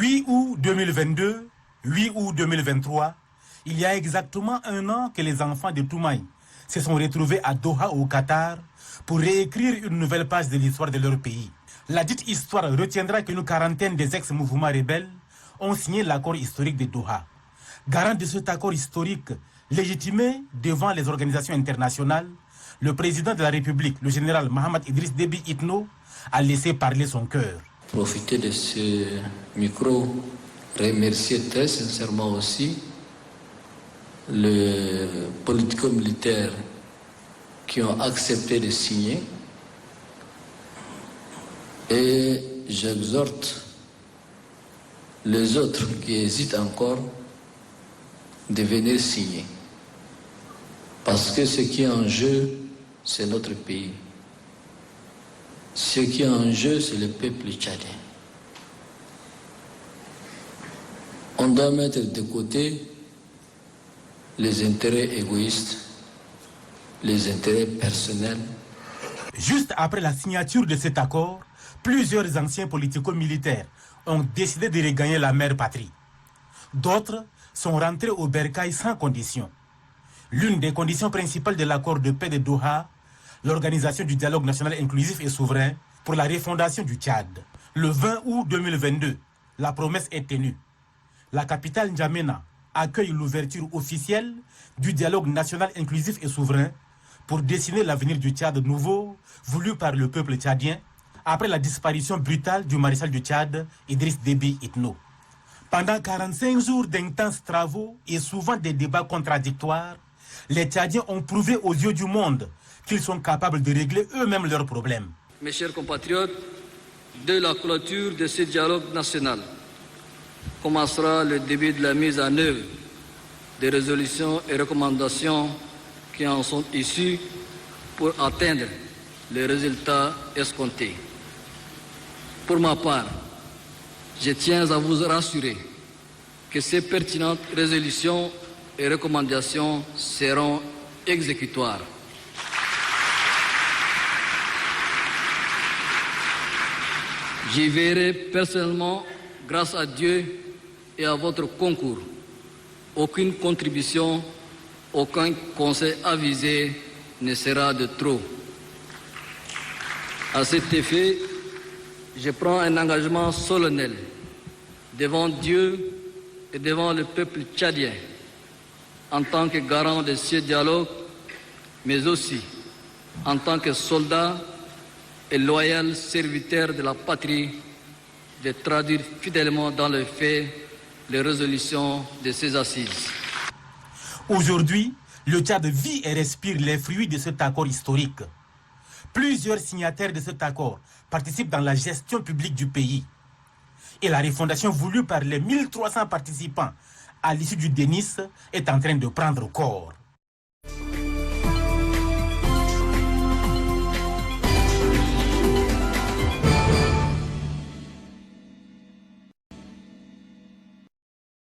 8 août 2022, 8 août 2023, il y a exactement un an que les enfants de Toumaï se sont retrouvés à Doha au Qatar pour réécrire une nouvelle page de l'histoire de leur pays. La dite histoire retiendra qu'une quarantaine des ex-mouvements rebelles ont signé l'accord historique de Doha. Garant de cet accord historique, légitimé devant les organisations internationales, le président de la République, le général Mohamed Idriss Déby Itno, a laissé parler son cœur. Profiter de ce micro, remercier très sincèrement aussi les politico-militaires qui ont accepté de signer, et j'exhorte les autres qui hésitent encore de venir signer. Parce que ce qui est en jeu, c'est notre pays. Ce qui est en jeu, c'est le peuple tchadien. On doit mettre de côté les intérêts égoïstes, les intérêts personnels. Juste après la signature de cet accord, plusieurs anciens politico-militaires ont décidé de regagner la mère patrie. D'autres sont rentrés au bercail sans condition. L'une des conditions principales de l'accord de paix de Doha, l'organisation du dialogue national inclusif et souverain pour la refondation du Tchad. Le 20 août 2022, la promesse est tenue. La capitale N'Djamena accueille l'ouverture officielle du dialogue national inclusif et souverain pour dessiner l'avenir du Tchad nouveau, voulu par le peuple tchadien, après la disparition brutale du maréchal du Tchad, Idriss Déby Itno. Pendant 45 jours d'intenses travaux et souvent des débats contradictoires, les Tchadiens ont prouvé aux yeux du monde qu'ils sont capables de régler eux-mêmes leurs problèmes. Mes chers compatriotes, dès la clôture de ce dialogue national, commencera le début de la mise en œuvre des résolutions et recommandations qui en sont issues pour atteindre les résultats escomptés. Pour ma part, je tiens à vous rassurer que ces pertinentes résolutions et recommandations seront exécutoires. J'y verrai personnellement, grâce à Dieu et à votre concours. Aucune contribution, aucun conseil avisé ne sera de trop. À cet effet, je prends un engagement solennel devant Dieu et devant le peuple tchadien en tant que garant de ce dialogue, mais aussi en tant que soldat et loyal serviteur de la patrie, de traduire fidèlement dans les faits les résolutions de ces assises. Aujourd'hui, le Tchad vit et respire les fruits de cet accord historique. Plusieurs signataires de cet accord participent dans la gestion publique du pays. Et la refondation voulue par les 1300 participants à l'issue du Denis est en train de prendre corps.